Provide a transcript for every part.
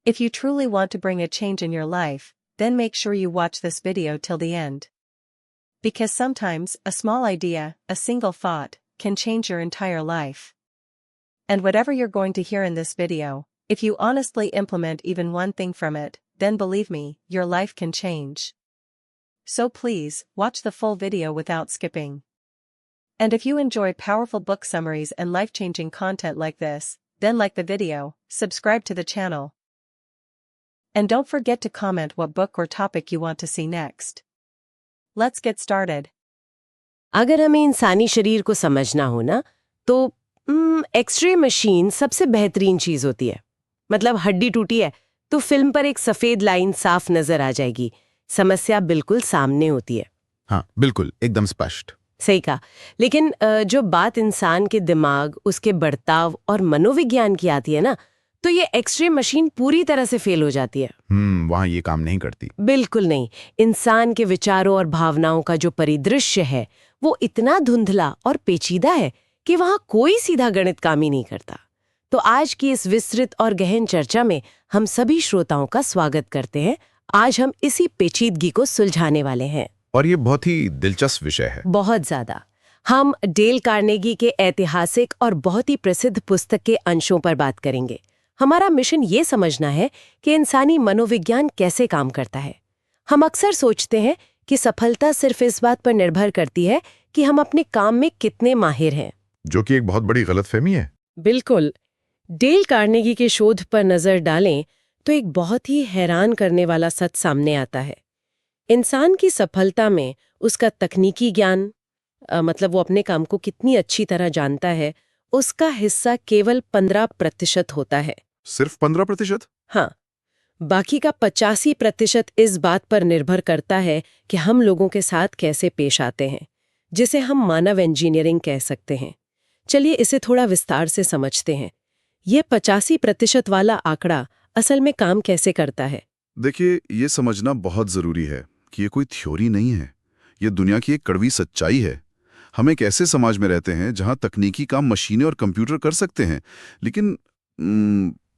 If you truly want to bring a change in your life, then make sure you watch this video till the end. Because sometimes, a small idea, a single thought, can change your entire life. And whatever you're going to hear in this video, if you honestly implement even one thing from it, then believe me, your life can change. So please, watch the full video without skipping. And if you enjoy powerful book summaries and life-changing content like this, then like the video, subscribe to the channel. And don't forget to comment what book or topic you want to see next. Let's get started. अगर हमें इंसानी शरीर को समझना हो ना, तो x ray machine सबसे बेहतरीन चीज होती है। मतलब हड्डी टूटी है तो फिल्म पर एक सफेद लाइन साफ नजर आ जाएगी, समस्या बिल्कुल सामने होती है। हाँ, बिल्कुल, एकदम स्पष्ट। सही कहा। लेकिन जो बात इंसान के दिमाग, उसके बर्ताव और मनोविज्ञान की आती है ना, तो ये एक्सरे मशीन पूरी तरह से फेल हो जाती है। वहाँ ये काम नहीं करती। बिल्कुल नहीं। इंसान के विचारों और भावनाओं का जो परिदृश्य है वो इतना धुंधला और पेचीदा है कि वहाँ कोई सीधा गणित काम ही नहीं करता। तो आज की इस विस्तृत और गहन चर्चा में हम सभी श्रोताओं का स्वागत करते हैं। आज हम इसी पेचीदगी को सुलझाने वाले हैं। और ये बहुत ही दिलचस्प विषय है। बहुत ज्यादा। हम डेल कार्नेगी के ऐतिहासिक और बहुत ही प्रसिद्ध पुस्तक के अंशों पर बात करेंगे। हमारा मिशन ये समझना है कि इंसानी मनोविज्ञान कैसे काम करता है। हम अक्सर सोचते हैं कि सफलता सिर्फ इस बात पर निर्भर करती है कि हम अपने काम में कितने माहिर हैं, जो कि एक बहुत बड़ी गलतफहमी है। बिल्कुल। डेल कार्नेगी के शोध पर नजर डालें तो एक बहुत ही हैरान करने वाला सच सामने आता है। इंसान की सफलता में उसका तकनीकी ज्ञान, मतलब वो अपने काम को कितनी अच्छी तरह जानता है, उसका हिस्सा केवल 15% होता है। सिर्फ 15%? हाँ। बाकी का 85% इस बात पर निर्भर करता है कि हम लोगों के साथ कैसे पेश आते हैं, जिसे हम मानव इंजीनियरिंग कह सकते हैं। चलिए इसे थोड़ा विस्तार से समझते हैं। ये 85% वाला आंकड़ा असल में काम कैसे करता है? देखिए, ये समझना बहुत जरूरी है कि ये कोई थ्योरी नहीं है। ये दुनिया की एक कड़वी सच्चाई है। हम एक ऐसे समाज में रहते हैं जहां तकनीकी काम मशीनें और कंप्यूटर कर सकते हैं, लेकिन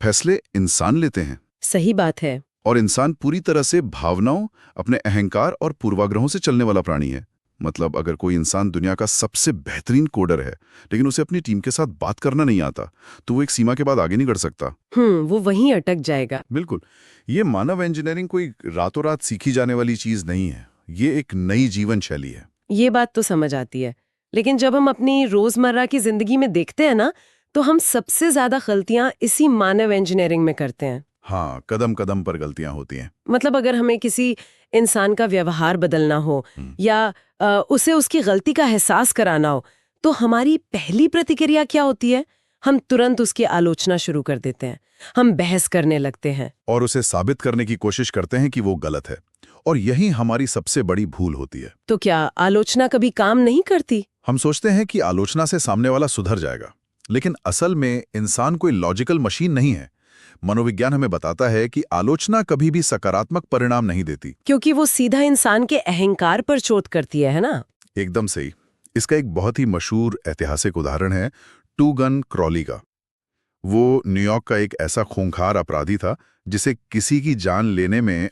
फैसले इंसान लेते हैं। सही बात है। और इंसान पूरी तरह से भावनाओं, अपने अहंकार और पूर्वाग्रहों से चलने वाला प्राणी है। मतलब अगर कोई इंसान दुनिया का सबसे बेहतरीन कोडर है, लेकिन उसे अपनी टीम के साथ बात करना नहीं आता, तो वो एक सीमा के बाद आगे नहीं बढ़ सकता। वो वहीं अटक जाएगा। बिल्कुल। ये मानव इंजीनियरिंग कोई रातों रात सीखी जाने वाली चीज नहीं है। ये एक नई जीवन शैली है। ये बात तो समझ आती है, लेकिन जब हम अपनी रोजमर्रा की जिंदगी में देखते हैं ना, तो हम सबसे ज्यादा गलतियां इसी मानव इंजीनियरिंग में करते हैं। हाँ, कदम कदम पर गलतियां होती हैं। मतलब अगर हमें किसी इंसान का व्यवहार बदलना हो या उसे उसकी गलती का एहसास कराना हो, तो हमारी पहली प्रतिक्रिया क्या होती है? हम तुरंत उसकी आलोचना शुरू कर देते हैं। हम बहस करने लगते हैं और उसे साबित करने की कोशिश करते हैं कि वो गलत है। और यही हमारी सबसे बड़ी भूल होती है। तो क्या आलोचना कभी काम नहीं करती? हम सोचते हैं कि आलोचना से सामने वाला सुधर जाएगा, लेकिन असल में इंसान कोई लॉजिकल मशीन नहीं है। मनोविज्ञान हमें बताता है कि आलोचना कभी भी सकारात्मक परिणाम नहीं देती, क्योंकि वो सीधा इंसान के अहंकार पर चोट करती है ना? एकदम सही। इसका एक बहुत ही मशहूर ऐतिहासिक उदाहरण है टू गन क्रॉली का। वो न्यूयॉर्क का एक ऐसा खूंखार अपराधी था जिसे किसी की जान लेने में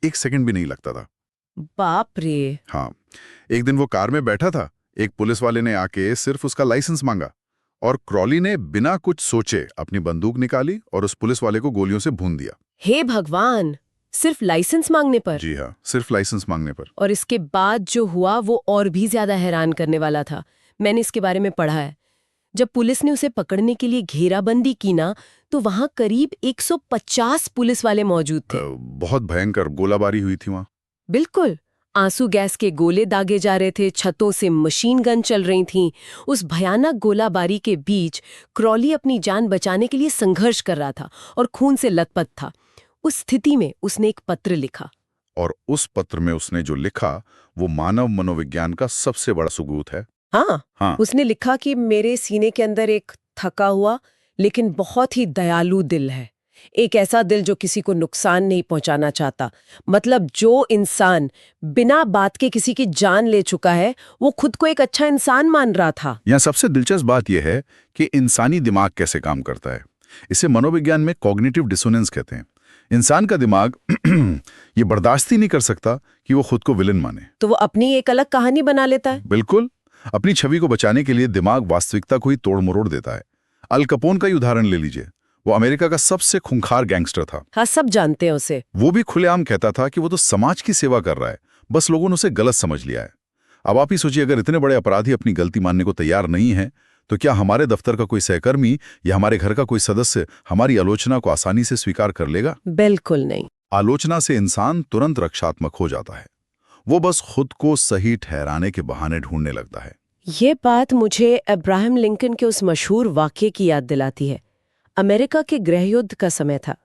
1 सेकंड भी नहीं लगता था। बाप रे। हाँ, एक दिन वो कार में बैठा था। एक पुलिस वाले ने आके सिर्फ उसका लाइसेंस मांगा और क्रॉली ने बिना कुछ सोचे अपनी बंदूक निकाली और उस पुलिस वाले को गोलियों से भून दिया। हे भगवान, सिर्फ लाइसेंस मांगने पर? जी हाँ, सिर्फ लाइसेंस मांगने पर। और इसके बाद जो हुआ वो और भी ज्यादा हैरान करने वाला था। मैंने इसके बारे में पढ़ा है। जब पुलिस ने उसे पकड़ने के लिए घेराबंदी की ना, तो वहां करीब 150 पुलिस वाले मौजूद थे। बहुत भयंकर गोलाबारी हुई थी वहां। बिल्कुल। आंसू गैस के गोले दागे जा रहे थे, छतों से मशीन गन चल रही थीं। उस भयानक गोलाबारी के बीच क्रॉली अपनी जान बचाने के लिए संघर्ष कर रहा था और खून से लथपथ था। उस स्थिति में उसने एक पत्र लिखा। और उस पत्र में उसने जो लिखा वो मानव मनोविज्ञान का सबसे बड़ा सुबूत है। हाँ। उसने लिखा कि मेरे सीने के अंदर एक थका हुआ लेकिन बहुत ही दयालु दिल है। एक ऐसा दिल जो किसी को नुकसान नहीं पहुंचाना चाहता। मतलब जो इंसान बिना बात के किसी की जान ले चुका है, वो खुद को एक अच्छा इंसान मान रहा था। यहाँ सबसे दिलचस्प बात यह है कि इंसानी दिमाग कैसे काम करता है। इसे मनोविज्ञान में कॉग्निटिव डिसोनेंस कहते हैं। इंसान का दिमाग ये बर्दाश्त ही नहीं कर सकता कि वो खुद को विलन माने। तो वो अपनी एक अलग कहानी बना लेता है। बिल्कुल, अपनी छवि को बचाने के लिए दिमाग वास्तविकता को ही तोड़ मरोड़ देता है। अल कपोन का ही उदाहरण ले लीजिए। वो अमेरिका का सबसे खूंखार गैंगस्टर था। हाँ, सब जानते हैं उसे। वो भी खुलेआम कहता था कि वो तो समाज की सेवा कर रहा है, बस लोगों ने उसे गलत समझ लिया है। अब आप ही सोचिए, अगर इतने बड़े अपराधी अपनी गलती मानने को तैयार नहीं है, तो क्या हमारे दफ्तर का कोई सहकर्मी या हमारे घर का कोई सदस्य हमारी आलोचना को आसानी से स्वीकार कर लेगा? बिल्कुल नहीं। आलोचना से इंसान तुरंत रक्षात्मक हो जाता है। वो बस खुद को सही ठहराने के बहाने ढूंढने लगता है। ये बात मुझे अब्राहम लिंकन के उस मशहूर वाक्य की याद दिलाती है। अमेरिका के गृहयुद्ध का समय था।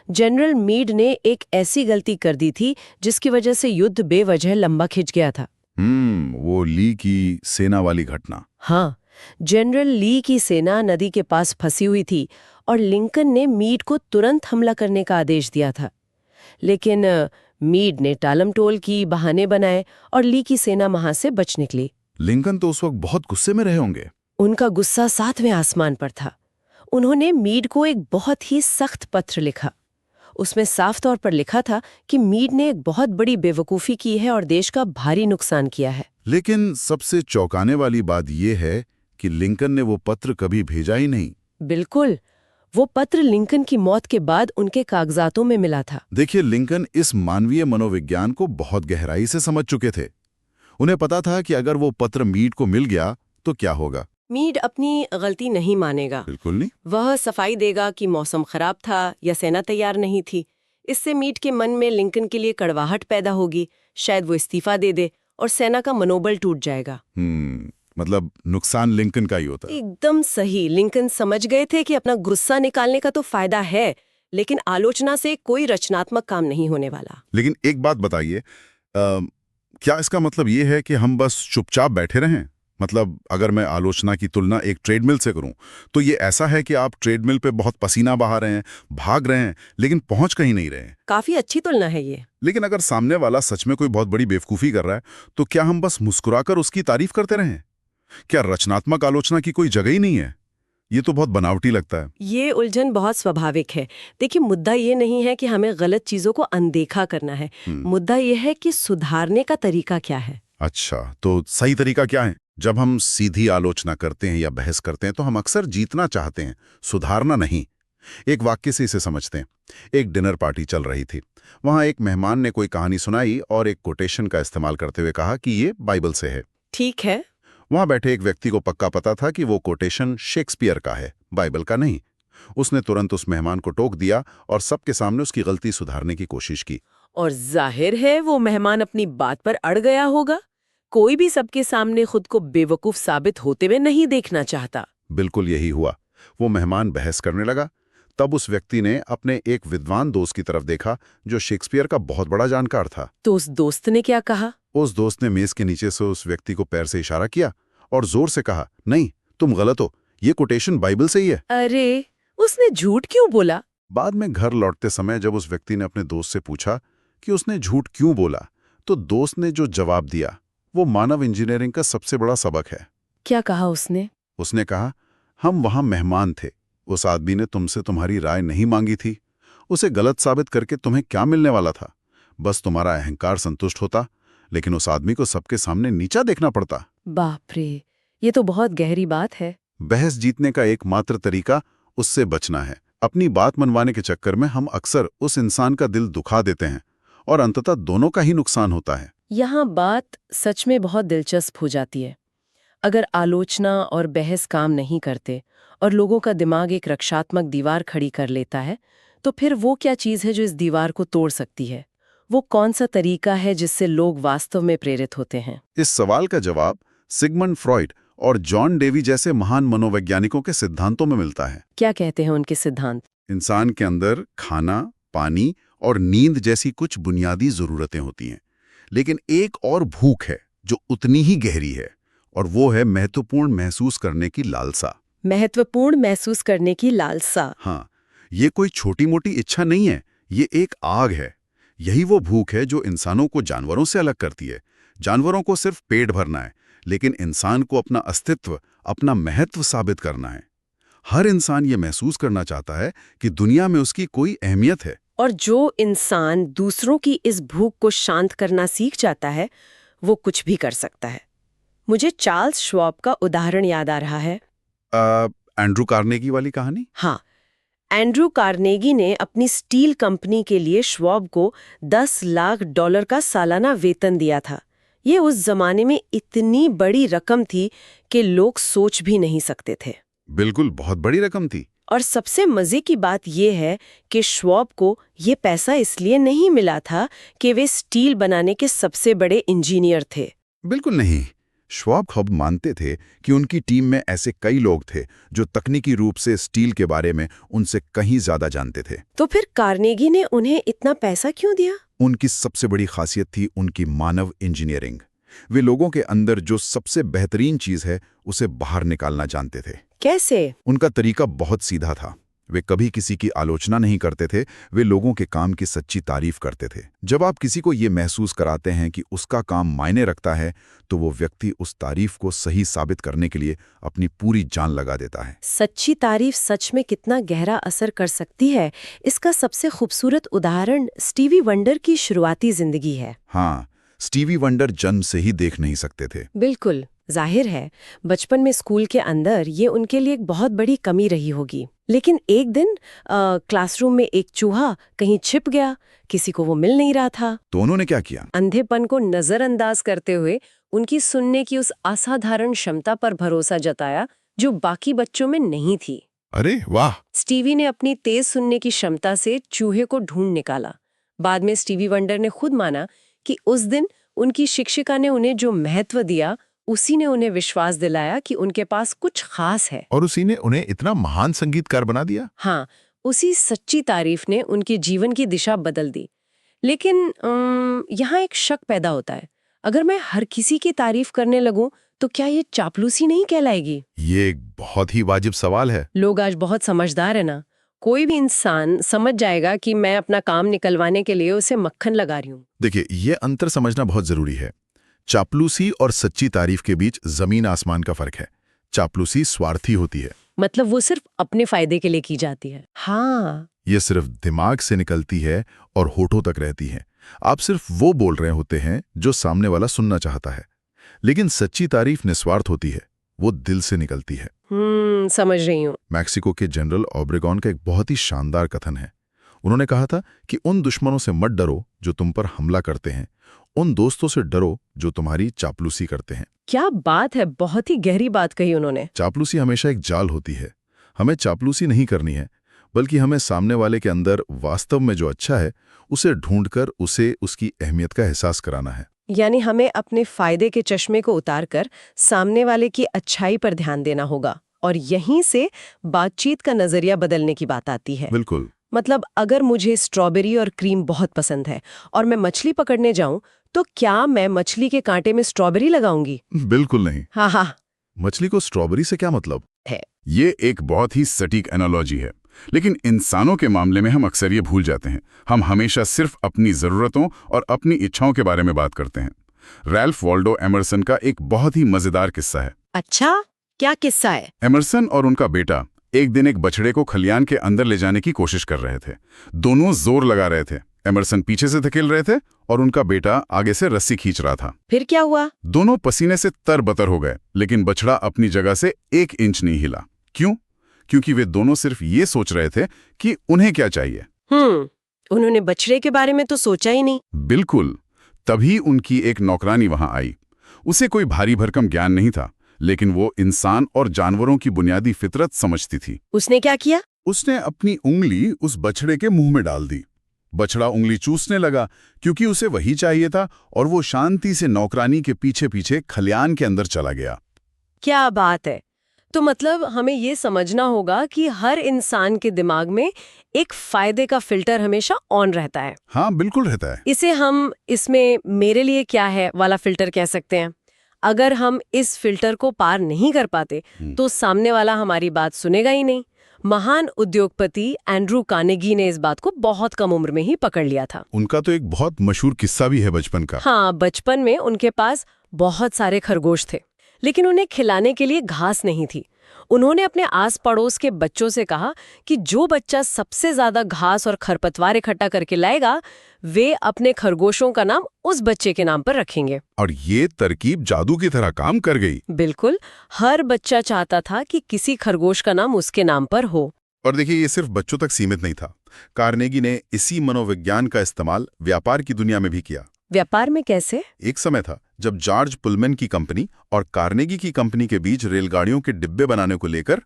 जनरल मीड ने एक ऐसी गलती कर दी थी जिसकी वजह से युद्ध बेवजह लंबा खिंच गया था। वो ली की सेना वाली घटना। हाँ, जनरल ली की सेना नदी के पास फंसी हुई थी और लिंकन ने मीड को तुरंत हमला करने का आदेश दिया था। लेकिन मीड ने टालमटोल की, बहाने बनाए और ली की सेना वहां से बच निकली। लिंकन तो उस वक्त बहुत गुस्से में रहे होंगे। उनका गुस्सा 7वें आसमान पर था। उन्होंने मीड को एक बहुत ही सख्त पत्र लिखा। उसमें साफ तौर पर लिखा था कि मीड ने एक बहुत बड़ी बेवकूफ़ी की है और देश का भारी नुकसान किया है। लेकिन सबसे चौंकाने वाली बात यह है कि लिंकन ने वो पत्र कभी भेजा ही नहीं। बिल्कुल, वो पत्र लिंकन की मौत के बाद उनके कागजातों में मिला था। देखिए, लिंकन इस मानवीय मनोविज्ञान को बहुत गहराई से समझ चुके थे। उन्हें पता था कि अगर वो पत्र मीड को मिल गया तो क्या होगा। मीड अपनी गलती नहीं मानेगा। बिल्कुल नहीं। वह सफाई देगा कि मौसम खराब था या सेना तैयार नहीं थी। इससे मीड के मन में लिंकन के लिए कड़वाहट पैदा होगी। शायद वो इस्तीफा दे दे और सेना का मनोबल टूट जाएगा। मतलब नुकसान लिंकन का ही होता है। एकदम सही। लिंकन समझ गए थे कि अपना गुस्सा निकालने का तो फायदा है, लेकिन आलोचना से कोई रचनात्मक काम नहीं होने वाला। लेकिन एक बात बताइए, क्या इसका मतलब ये है कि हम बस चुपचाप बैठे रहें? मतलब अगर मैं आलोचना की तुलना एक ट्रेडमिल से करूं, तो ये ऐसा है कि आप ट्रेडमिल पे बहुत पसीना बहा रहे हैं, भाग रहे हैं, लेकिन पहुंच कहीं नहीं रहे हैं। काफी अच्छी तुलना है ये। लेकिन अगर सामने वाला सच में कोई बहुत बड़ी बेवकूफ़ी कर रहा है, तो क्या हम बस मुस्कुराकर उसकी तारीफ करते रहें? क्या रचनात्मक आलोचना की कोई जगह ही नहीं है? ये तो बहुत बनावटी लगता है। ये उलझन बहुत स्वाभाविक है। देखिए, मुद्दा ये नहीं है कि हमें गलत चीजों को अनदेखा करना है। मुद्दा ये है कि सुधारने का तरीका क्या है। अच्छा, तो सही तरीका क्या है? जब हम सीधी आलोचना करते हैं या बहस करते हैं तो हम अक्सर जीतना चाहते हैं, सुधारना नहीं। एक वाक्य से इसे समझते हैं। एक डिनर पार्टी चल रही थी। वहां एक मेहमान ने कोई कहानी सुनाई और एक कोटेशन का इस्तेमाल करते हुए कहा कि ये बाइबल से है। ठीक है। वहां बैठे एक व्यक्ति को पक्का पता था कि वो कोटेशन शेक्सपियर का है, बाइबल का नहीं। उसने तुरंत उस मेहमान को टोक दिया और सबके सामने उसकी गलती सुधारने की कोशिश की। और जाहिर है वो मेहमान अपनी बात पर अड़ गया होगा। कोई भी सबके सामने खुद को बेवकूफ साबित होते हुए नहीं देखना चाहता। बिल्कुल यही हुआ। वो मेहमान बहस करने लगा। तब उस व्यक्ति ने अपने एक विद्वान दोस्त की तरफ देखा जो शेक्सपियर का बहुत बड़ा जानकार था। तो उस दोस्त ने क्या कहा? उस दोस्त ने मेज के नीचे से उस व्यक्ति को पैर से इशारा किया और जोर से कहा, नहीं, तुम गलत हो, ये कोटेशन बाइबल से ही है। अरे, उसने झूठ क्यों बोला? बाद में घर लौटते समय जब उस व्यक्ति ने अपने दोस्त से पूछा कि उसने झूठ क्यों बोला, तो दोस्त ने जो जवाब दिया वो मानव इंजीनियरिंग का सबसे बड़ा सबक है। क्या कहा उसने? उसने कहा, हम वहां मेहमान थे, उस आदमी ने तुमसे तुम्हारी राय नहीं मांगी थी। उसे गलत साबित करके तुम्हें क्या मिलने वाला था? बस तुम्हारा अहंकार संतुष्ट होता, लेकिन उस आदमी को सबके सामने नीचा देखना पड़ता। बाप रे, ये तो बहुत गहरी बात है। बहस जीतने का एकमात्र तरीका उससे बचना है। अपनी बात मनवाने के चक्कर में हम अक्सर उस इंसान का दिल दुखा देते हैं और अंततः दोनों का ही नुकसान होता है। यहाँ बात सच में बहुत दिलचस्प हो जाती है। अगर आलोचना और बहस काम नहीं करते और लोगों का दिमाग एक रक्षात्मक दीवार खड़ी कर लेता है, तो फिर वो क्या चीज़ है जो इस दीवार को तोड़ सकती है? वो कौन सा तरीका है जिससे लोग वास्तव में प्रेरित होते हैं? इस सवाल का जवाब सिगमंड फ्रॉइड और जॉन डेवी जैसे महान मनोवैज्ञानिकों के सिद्धांतों में मिलता है। क्या कहते हैं उनके सिद्धांत? इंसान के अंदर खाना, पानी और नींद जैसी कुछ बुनियादी जरूरतें होती हैं, लेकिन एक और भूख है जो उतनी ही गहरी है, और वो है महत्वपूर्ण महसूस करने की लालसा। महत्वपूर्ण महसूस करने की लालसा। हाँ, ये कोई छोटी मोटी इच्छा नहीं है, ये एक आग है। यही वो भूख है जो इंसानों को जानवरों से अलग करती है। जानवरों को सिर्फ पेट भरना है, लेकिन इंसान को अपना अस्तित्व, अपना महत्व साबित करना है। हर इंसान ये महसूस करना चाहता है कि दुनिया में उसकी कोई अहमियत है। और जो इंसान दूसरों की इस भूख को शांत करना सीख जाता है वो कुछ भी कर सकता है। मुझे चार्ल्स श्वाब का उदाहरण याद आ रहा है। एंड्रू कार्नेगी वाली कहानी? हाँ, एंड्रू कार्नेगी ने अपनी स्टील कंपनी के लिए श्वाब को $10 लाख का सालाना वेतन दिया था। ये उस जमाने में इतनी बड़ी रकम थी कि लोग सोच भी नहीं सकते थे। बिल्कुल, बहुत बड़ी रकम थी। और सबसे मजे की बात यह है कि श्वाब को ये पैसा इसलिए नहीं मिला था कि वे स्टील बनाने के सबसे बड़े इंजीनियर थे। बिल्कुल नहीं। श्वाब खुद मानते थे कि उनकी टीम में ऐसे कई लोग थे जो तकनीकी रूप से स्टील के बारे में उनसे कहीं ज्यादा जानते थे। तो फिर कार्नेगी ने उन्हें इतना पैसा क्यों दिया? उनकी सबसे बड़ी खासियत थी उनकी मानव इंजीनियरिंग। वे लोगों के अंदर जो सबसे बेहतरीन चीज है उसे बाहर निकालना जानते थे। कैसे? उनका तरीका बहुत सीधा था। वे कभी किसी की आलोचना नहीं करते थे, वे लोगों के काम की सच्ची तारीफ करते थे। जब आप किसी को ये महसूस कराते हैं कि उसका काम मायने रखता है, तो वो व्यक्ति उस तारीफ को सही साबित करने के लिए अपनी पूरी जान लगा देता है। सच्ची तारीफ सच में कितना गहरा असर कर सकती है, इसका सबसे खूबसूरत उदाहरण स्टीवी वंडर की शुरुआती जिंदगी है। हाँ, स्टीवी वंडर जन्म से ही देख नहीं सकते थे। बिल्कुल, जाहिर है बचपन में स्कूल के अंदर ये उनके लिए एक बहुत बड़ी कमी रही होगी। लेकिन एक दिन क्लासरूम में एक चूहा कहीं छिप गया, किसी को वो मिल नहीं रहा था। तो उन्होंने क्या किया? अंधेपन को नजरअंदाज करते हुए उनकी सुनने की उस असाधारण क्षमता पर भरोसा जताया जो बाकी बच्चों में नहीं थी। अरे वाह! स्टीवी ने अपनी तेज सुनने की क्षमता से चूहे को ढूंढ निकाला। बाद में स्टीवी वंडर ने खुद माना कि उस दिन उनकी शिक्षिका ने उन्हें जो महत्व दिया, उसी ने उन्हें विश्वास दिलाया कि उनके पास कुछ खास है। और उसी ने उन्हें इतना महान संगीतकार बना दिया। हाँ, उसी सच्ची तारीफ ने उनके जीवन की दिशा बदल दी। लेकिन यहाँ एक शक पैदा होता है, अगर मैं हर किसी की तारीफ करने लगूं तो क्या ये चापलूसी नहीं कहलाएगी? ये एक बहुत ही वाजिब सवाल है। लोग आज बहुत समझदार है ना। कोई भी इंसान समझ जाएगा कि मैं अपना काम निकलवाने के लिए उसे मक्खन लगा रही हूँ। देखिए, ये अंतर समझना बहुत जरूरी है। चापलूसी और सच्ची तारीफ के बीच जमीन आसमान का फर्क है। चापलूसी स्वार्थी होती है, मतलब वो सिर्फ अपने फायदे के लिए की जाती है। हाँ, ये सिर्फ दिमाग से निकलती है और होठों तक रहती है। आप सिर्फ वो बोल रहे होते हैं जो सामने वाला सुनना चाहता है। लेकिन सच्ची तारीफ निस्वार्थ होती है, वो दिल से निकलती है। समझ रही हूँ। मैक्सिको के जनरल ओब्रेगॉन का एक बहुत ही शानदार कथन है। उन्होंने कहा था कि उन दुश्मनों से मत डरो जो तुम पर हमला करते हैं, उन दोस्तों से डरो जो तुम्हारी चापलूसी करते हैं। क्या बात है, बहुत ही गहरी बात कही उन्होंने। चापलूसी हमेशा एक जाल होती है। हमें चापलूसी नहीं करनी है, बल्कि हमें सामने वाले के अंदर वास्तव में जो अच्छा है उसे ढूंढकर उसे उसकी अहमियत का एहसास कराना है। यानी हमें अपने फायदे के चश्मे को उतारकर सामने वाले की अच्छाई पर ध्यान देना होगा, और यहीं से बातचीत का नजरिया बदलने की बात आती है। बिल्कुल। मतलब अगर मुझे स्ट्रॉबेरी और क्रीम बहुत पसंद है और मैं मछली पकड़ने जाऊं, तो क्या मैं मछली के कांटे में स्ट्रॉबेरी लगाऊंगी? बिल्कुल नहीं। हाँ, मछली को स्ट्रॉबेरी से क्या मतलब है? ये एक बहुत ही सटीक एनालॉजी है, लेकिन इंसानों के मामले में हम अक्सर ये भूल जाते हैं। हम हमेशा सिर्फ अपनी जरूरतों और अपनी इच्छाओं के बारे में बात करते हैं। रैल्फ वॉल्डो एमरसन का एक बहुत ही मजेदार किस्सा है। अच्छा, क्या किस्सा है? एमरसन और उनका बेटा एक दिन एक बछड़े को खलियान के अंदर ले जाने की कोशिश कर रहे थे। दोनों जोर लगा रहे थे। एमरसन पीछे से धकेल रहे थे और उनका बेटा आगे से रस्सी खींच रहा था। फिर क्या हुआ? दोनों पसीने से तरबतर हो गए, लेकिन बछड़ा अपनी जगह से 1 इंच नहीं हिला। क्यों? क्योंकि वे दोनों सिर्फ ये सोच रहे थे कि उन्हें क्या चाहिए। उन्होंने बछड़े के बारे में तो सोचा ही नहीं। बिल्कुल। तभी उनकी एक नौकरानी वहां आई। उसे कोई भारी भरकम ज्ञान नहीं था, लेकिन वो इंसान और जानवरों की बुनियादी फितरत समझती थी। उसने क्या किया? उसने अपनी उंगली उस बछड़े के मुंह में डाल दी। बछड़ा उंगली चूसने लगा क्योंकि उसे वही चाहिए था, और वो शांति से नौकरानी के पीछे पीछे खलियान के अंदर चला गया। क्या बात है! तो मतलब हमें ये समझना होगा कि हर इंसान के दिमाग में एक फायदे का फिल्टर हमेशा ऑन रहता है। हाँ, बिल्कुल रहता है। इसे हम इसमें मेरे लिए क्या है वाला फिल्टर कह सकते हैं। अगर हम इस फिल्टर को पार नहीं कर पाते तो सामने वाला हमारी बात सुनेगा ही नहीं। महान उद्योगपति एंड्रू कार्नेगी ने इस बात को बहुत कम उम्र में ही पकड़ लिया था। उनका तो एक बहुत मशहूर किस्सा भी है बचपन का। हाँ, बचपन में उनके पास बहुत सारे खरगोश थे, लेकिन उन्हें खिलाने के लिए घास नहीं थी। उन्होंने अपने आस पड़ोस के बच्चों से कहा कि जो बच्चा सबसे ज्यादा घास और खरपतवार इकट्ठा करके लाएगा, वे अपने खरगोशों का नाम उस बच्चे के नाम पर रखेंगे। और ये तरकीब जादू की तरह काम कर गई। बिल्कुल, हर बच्चा चाहता था कि किसी खरगोश का नाम उसके नाम पर हो। और देखिए, ये सिर्फ बच्चों तक सीमित नहीं था। कार्नेगी ने इसी मनोविज्ञान का इस्तेमाल व्यापार की दुनिया में भी किया। व्यापार में कैसे? एक समय था जब जॉर्ज पुलमैन की कंपनी और कार्नेगी की कंपनी के बीच रेलगाड़ियों के डिब्बे बनाने को लेकर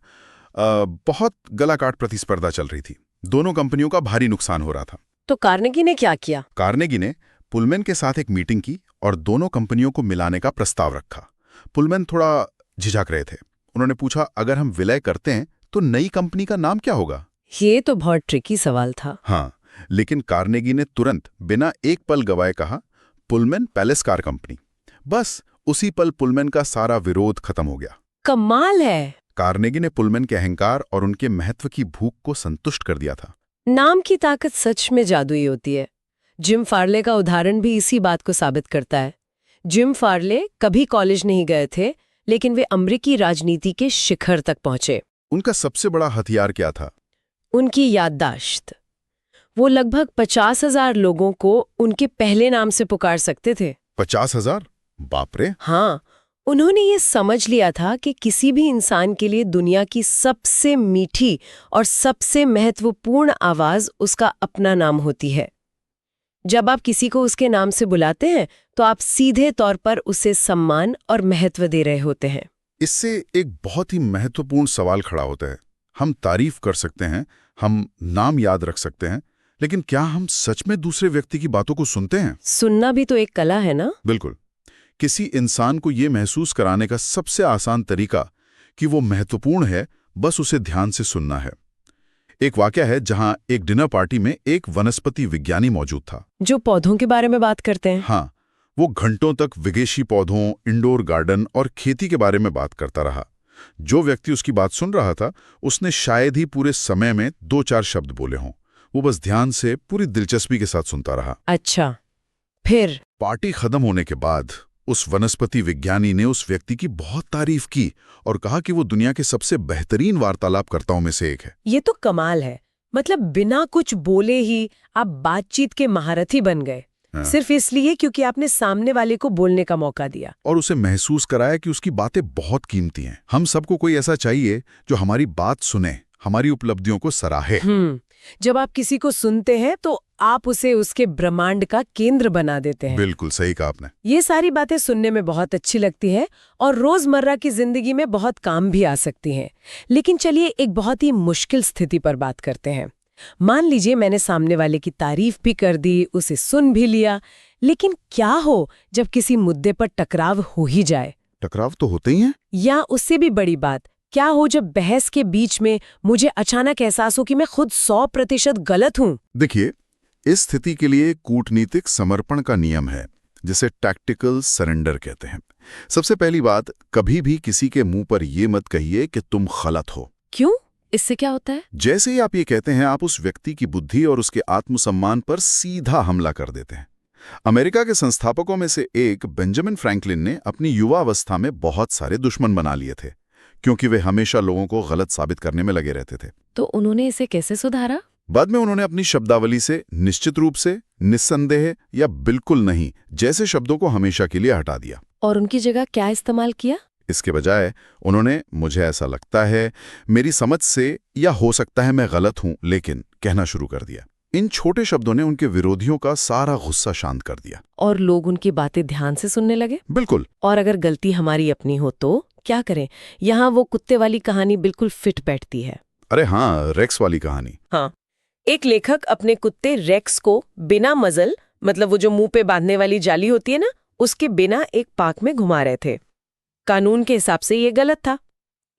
बहुत गलाकाट प्रतिस्पर्धा चल रही थी। दोनों कंपनियों का भारी नुकसान हो रहा था। तो कार्नेगी ने क्या किया? कार्नेगी ने पुलमैन के साथ एक मीटिंग की और दोनों कंपनियों को मिलाने का प्रस्ताव रखा। पुलमैन थोड़ा झिझक रहे थे। उन्होंने पूछा, अगर हम विलय करते हैं तो नई कंपनी का नाम क्या होगा? ये तो बहुत ट्रिकी सवाल था। हाँ, लेकिन कार्नेगी ने तुरंत बिना एक पल गवाए कहा, पुलमैन पैलेस कार कंपनी। बस उसी पल पुलमैन का सारा विरोध खत्म हो गया। कमाल है। कार्नेगी ने पुलमैन के अहंकार और उनके महत्व की भूख को संतुष्ट कर दिया था। नाम की ताकत सच में जादुई होती है। जिम फार्ले का उदाहरण भी इसी बात को साबित करता है। जिम फार्ले कभी कॉलेज नहीं गए थे, लेकिन वे अमेरिकी राजनीति के शिखर तक पहुंचे। उनका सबसे बड़ा हथियार क्या था? उनकी याददाश्त। वो लगभग 50,000 लोगों को उनके पहले नाम से पुकार सकते थे। 50,000? बाप रे! हाँ, उन्होंने ये समझ लिया था कि किसी भी इंसान के लिए दुनिया की सबसे मीठी और सबसे महत्वपूर्ण आवाज उसका अपना नाम होती है। जब आप किसी को उसके नाम से बुलाते हैं तो आप सीधे तौर पर उसे सम्मान और महत्व दे रहे होते हैं। इससे एक बहुत ही महत्वपूर्ण सवाल खड़ा होता है। हम तारीफ कर सकते हैं, हम नाम याद रख सकते हैं, लेकिन क्या हम सच में दूसरे व्यक्ति की बातों को सुनते हैं? सुनना भी तो एक कला है ना? बिल्कुल। किसी इंसान को यह महसूस कराने का सबसे आसान तरीका कि वो महत्वपूर्ण है, बस उसे ध्यान से सुनना है। एक वाकया है जहां एक डिनर पार्टी में एक वनस्पति विज्ञानी मौजूद था, जो पौधों के बारे में बात करते हैं। हाँ, वो घंटों तक विदेशी पौधों, इंडोर गार्डन और खेती के बारे में बात करता रहा। जो व्यक्ति उसकी बात सुन रहा था, उसने शायद ही पूरे समय में 2-4 शब्द बोले हों। वो बस ध्यान से पूरी दिलचस्पी के साथ सुनता रहा। अच्छा, फिर? पार्टी खत्म होने के बाद उस वनस्पति विज्ञानी ने उस व्यक्ति की बहुत तारीफ की और कहा कि वो दुनिया के सबसे बेहतरीन वार्तालापकर्ताओं में से एक है। ये तो कमाल है। मतलब बिना कुछ बोले ही आप बातचीत के महारथी बन गए। हाँ। सिर्फ इसलिए क्योंकि आपने सामने वाले को बोलने का मौका दिया और उसे महसूस कराया कि उसकी बातें बहुत कीमती हैं। हम सबको कोई ऐसा चाहिए जो हमारी बात सुने, हमारी उपलब्धियों को सराहे। जब आप किसी को सुनते हैं तो आप उसे उसके ब्रह्मांड का केंद्र बना देते हैं। बिल्कुल सही कहा आपने। ये सारी बातें सुनने में बहुत अच्छी लगती है और रोजमर्रा की जिंदगी में बहुत काम भी आ सकती हैं। लेकिन चलिए एक बहुत ही मुश्किल स्थिति पर बात करते हैं। मान लीजिए मैंने सामने वाले की तारीफ भी कर दी, उसे सुन भी लिया, लेकिन क्या हो जब किसी मुद्दे पर टकराव हो ही जाए? टकराव तो होते ही हैं। या उससे भी बड़ी बात, क्या हो जब बहस के बीच में मुझे अचानक एहसास हो कि मैं खुद 100% गलत हूं? देखिए, इस स्थिति के लिए कूटनीतिक समर्पण का नियम है, जिसे टैक्टिकल सरेंडर कहते हैं। सबसे पहली बात, कभी भी किसी के मुंह पर यह मत कहिए कि तुम गलत हो। क्यों? इससे क्या होता है? जैसे ही आप ये कहते हैं, आप उस व्यक्ति की बुद्धि और उसके आत्मसम्मान पर सीधा हमला कर देते हैं। अमेरिका के संस्थापकों में से एक बेंजामिन फ्रैंकलिन ने अपनी युवावस्था में बहुत सारे दुश्मन बना लिए थे, क्योंकि वे हमेशा लोगों को गलत साबित करने में लगे रहते थे। तो उन्होंने इसे कैसे सुधारा? बाद में उन्होंने अपनी शब्दावली से निश्चित रूप से, निस्संदेह या बिल्कुल नहीं जैसे शब्दों को हमेशा के लिए हटा दिया। और उनकी जगह क्या इस्तेमाल किया? इसके बजाय उन्होंने मुझे ऐसा लगता है, मेरी समझ से, या हो सकता है मैं गलत हूं लेकिन, कहना शुरू कर दिया। इन छोटे शब्दों ने उनके विरोधियों का सारा गुस्सा शांत कर दिया। और लोग उनकी बातें ध्यान से सुनने लगे? बिल्कुल। और अगर गलती हमारी अपनी हो तो क्या करें? यहाँ वो कुत्ते वाली कहानी बिल्कुल फिट बैठती है। अरे हाँ, रेक्स वाली कहानी। हाँ, एक लेखक अपने कुत्ते रेक्स को बिना मजल, मतलब वो जो मुंह पे बांधने वाली जाली होती है ना, उसके बिना एक पार्क में घुमा रहे थे। कानून के हिसाब से ये गलत था।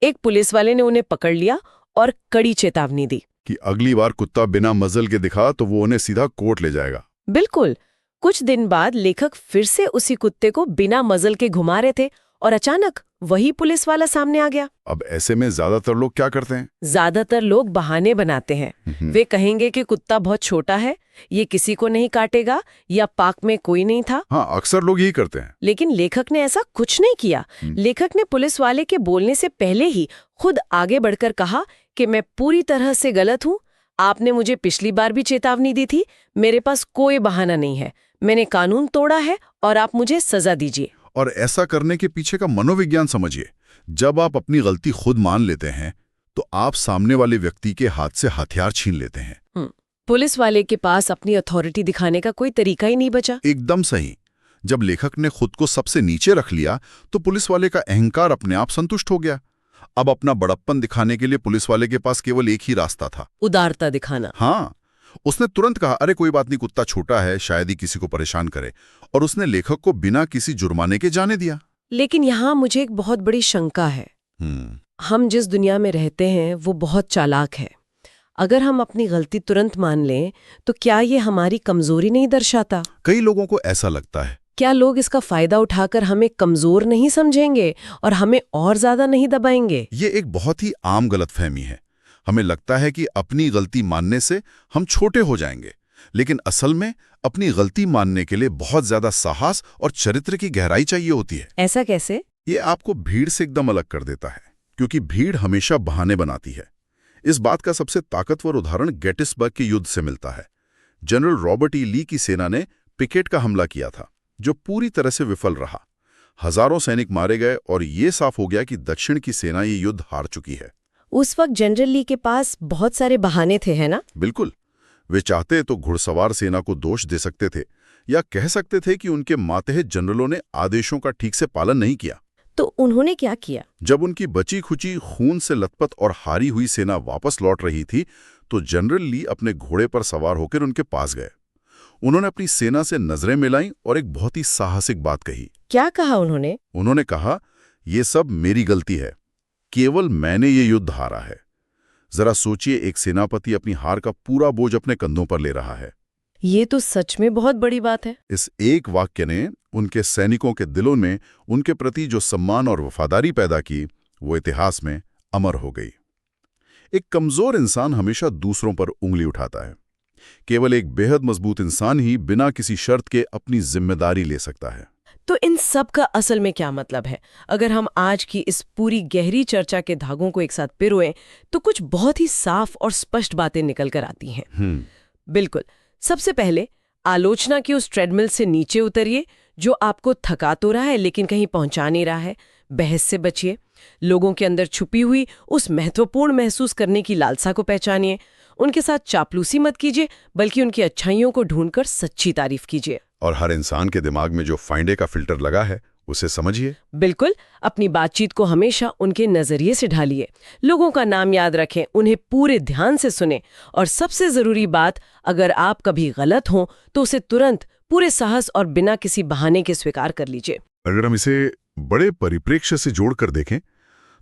एक पुलिस वाले ने उन्हें पकड़ लिया और कड़ी चेतावनी दी कि अगली बार कुत्ता बिना मजल के दिखा तो वो उन्हें सीधा कोर्ट ले जाएगा। बिल्कुल। कुछ दिन बाद लेखक फिर से उसी कुत्ते को बिना मजल के घुमा रहे थे और अचानक वही पुलिस वाला सामने आ गया। अब ऐसे में ज्यादातर लोग क्या करते हैं? ज्यादातर लोग बहाने बनाते हैं। वे कहेंगे कि कुत्ता बहुत छोटा है, ये किसी को नहीं काटेगा, या पार्क में कोई नहीं था। हाँ, अक्सर लोग यही करते हैं। लेकिन लेखक ने ऐसा कुछ नहीं किया। लेखक ने पुलिस वाले के बोलने से पहले ही खुद आगे बढ़कर कहा कि मैं पूरी तरह से गलत हूँ, आपने मुझे पिछली बार भी चेतावनी दी थी, मेरे पास कोई बहाना नहीं है, मैंने कानून तोड़ा है और आप मुझे सजा दीजिए। और ऐसा करने के पीछे का मनोविज्ञान समझिए। जब आप अपनी गलती खुद मान लेते हैं तो आप सामने वाले व्यक्ति के हाथ से हथियार छीन लेते हैं। पुलिस वाले के पास अपनी अथॉरिटी दिखाने का कोई तरीका ही नहीं बचा। एकदम सही। जब लेखक ने खुद को सबसे नीचे रख लिया तो पुलिस वाले का अहंकार अपने आप संतुष्ट हो गया। अब अपना बड़प्पन दिखाने के लिए पुलिस वाले के पास केवल एक ही रास्ता था, उदारता दिखाना। हाँ, उसने तुरंत कहा, अरे कोई बात नहीं, कुत्ता छोटा है, शायद ही किसी को परेशान करे, और उसने लेखक को बिना किसी जुर्माने के जाने दिया। लेकिन यहाँ मुझे एक बहुत बड़ी शंका है। हम जिस दुनिया में रहते हैं वो बहुत चालाक है। अगर हम अपनी गलती तुरंत मान लें तो क्या ये हमारी कमजोरी नहीं दर्शाता? कई लोगों को ऐसा लगता है। क्या लोग इसका फायदा उठाकर हमें कमजोर नहीं समझेंगे और हमें और ज्यादा नहीं दबाएंगे? ये एक बहुत ही आम गलतफहमी है। हमें लगता है कि अपनी गलती मानने से हम छोटे हो जाएंगे, लेकिन असल में अपनी गलती मानने के लिए बहुत ज्यादा साहस और चरित्र की गहराई चाहिए होती है। ऐसा कैसे? ये आपको भीड़ से एकदम अलग कर देता है, क्योंकि भीड़ हमेशा बहाने बनाती है। इस बात का सबसे ताकतवर उदाहरण गेटिसबर्ग के युद्ध से मिलता है। जनरल रॉबर्ट ई ली की सेना ने पिकेट का हमला किया था, जो पूरी तरह से विफल रहा। हजारों सैनिक मारे गए और ये साफ हो गया कि दक्षिण की सेना ये युद्ध हार चुकी है। उस वक्त जनरल ली के पास बहुत सारे बहाने थे, है ना? बिल्कुल। वे चाहते तो घुड़सवार सेना को दोष दे सकते थे, या कह सकते थे कि उनके मातहत जनरलों ने आदेशों का ठीक से पालन नहीं किया। तो उन्होंने क्या किया? जब उनकी बची खुची, खून से लथपथ और हारी हुई सेना वापस लौट रही थी तो जनरल ली अपने घोड़े पर सवार होकर उनके पास गए। उन्होंने अपनी सेना से नजरें मिलाईं और एक बहुत ही साहसिक बात कही। क्या कहा उन्होंने? उन्होंने कहा, ये सब मेरी गलती है, केवल मैंने ये युद्ध हारा है। जरा सोचिए, एक सेनापति अपनी हार का पूरा बोझ अपने कंधों पर ले रहा है। ये तो सच में बहुत बड़ी बात है। इस एक वाक्य ने उनके सैनिकों के दिलों में उनके प्रति जो सम्मान और वफादारी पैदा की, वो इतिहास में अमर हो गई। एक कमजोर इंसान हमेशा दूसरों पर उंगली उठाता है। केवल एक बेहद मजबूत इंसान ही बिना किसी शर्त के अपनी जिम्मेदारी ले सकता है। तो इन सब का असल में क्या मतलब है? अगर हम आज की इस पूरी गहरी चर्चा के धागों को एक साथ पिरोएं तो कुछ बहुत ही साफ और स्पष्ट बातें निकल कर आती हैं। बिल्कुल। सबसे पहले आलोचना की उस ट्रेडमिल से नीचे उतरिए जो आपको थका तो रहा है लेकिन कहीं पहुंचा नहीं रहा है। बहस से बचिए। लोगों के अंदर छुपी हुई उस महत्वपूर्ण महसूस करने की लालसा को पहचानिए। उनके साथ चापलूसी मत कीजिए, बल्कि उनकी अच्छाइयों को ढूंढकर सच्ची तारीफ कीजिए। और हर इंसान के दिमाग में जो फाइंडे का फिल्टर लगा है उसे समझिए। बिल्कुल। अपनी बातचीत को हमेशा उनके नजरिए से ढालिए। लोगों का नाम याद रखें, उन्हें पूरे ध्यान से सुने, और सबसे जरूरी बात, अगर आप कभी गलत हों तो उसे तुरंत पूरे साहस और बिना किसी बहाने के स्वीकार कर लीजिए। अगर हम इसे बड़े परिप्रेक्ष्य से जोड़कर देखें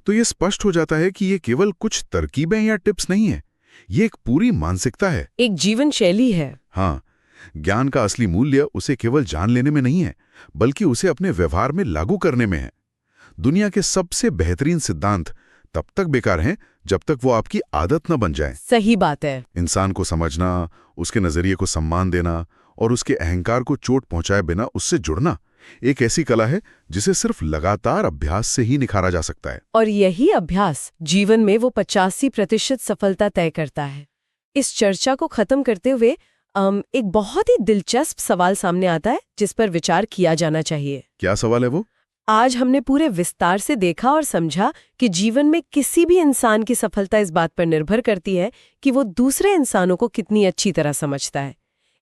तो ये स्पष्ट हो जाता है कि ये केवल कुछ तरकीबें या टिप्स नहीं है, ये एक पूरी मानसिकता है, एक जीवन शैली है। हाँ, ज्ञान का असली मूल्य उसे केवल जान लेने में नहीं है, बल्कि उसे अपने व्यवहार में लागू करने में है। दुनिया के सबसे बेहतरीन सिद्धांत तब तक बेकार हैं जब तक वो आपकी आदत न बन जाए। सही बात है। इंसान को समझना, उसके नजरिए को सम्मान देना और उसके अहंकार को चोट पहुंचाए बिना उससे जुड़ना एक ऐसी कला है जिसे सिर्फ लगातार अभ्यास से ही निखारा जा सकता है। और यही अभ्यास जीवन में वो 85% सफलता तय करता है। इस चर्चा को खत्म करते हुए एक बहुत ही दिलचस्प सवाल सामने आता है जिस पर विचार किया जाना चाहिए। क्या सवाल है वो? आज हमने पूरे विस्तार से देखा और समझा कि जीवन में किसी भी इंसान की सफलता इस बात पर निर्भर करती है कि वो दूसरे इंसानों को कितनी अच्छी तरह समझता है।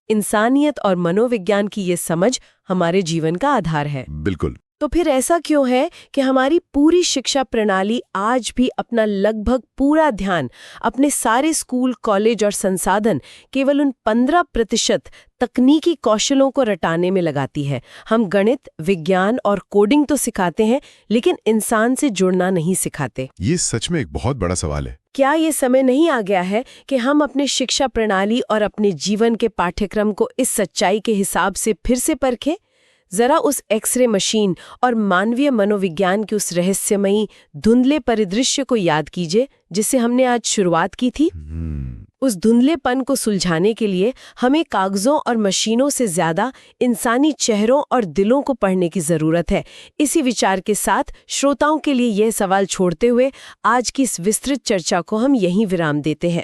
इंसानियत और मनोविज्ञान की ये समझ हमारे जीवन का आधार है। बिल्कुल। तो फिर ऐसा क्यों है कि हमारी पूरी शिक्षा प्रणाली आज भी अपना लगभग पूरा ध्यान, अपने सारे स्कूल, कॉलेज और संसाधन केवल उन 15% तकनीकी कौशलों को रटाने में लगाती है? हम गणित, विज्ञान और कोडिंग तो सिखाते हैं, लेकिन इंसान से जुड़ना नहीं सिखाते। ये सच में एक बहुत बड़ा सवाल है। क्या ये समय नहीं आ गया है कि हम अपने शिक्षा प्रणाली और अपने जीवन के पाठ्यक्रम को इस सच्चाई के हिसाब से फिर से परखें? जरा उस एक्सरे मशीन और मानवीय मनोविज्ञान के उस रहस्यमयी धुंधले परिदृश्य को याद कीजिए जिससे हमने आज शुरुआत की थी। उस धुंधलेपन को सुलझाने के लिए हमें कागजों और मशीनों से ज्यादा इंसानी चेहरों और दिलों को पढ़ने की जरूरत है। इसी विचार के साथ श्रोताओं के लिए यह सवाल छोड़ते हुए आज की इस विस्तृत चर्चा को हम यहीं विराम देते हैं।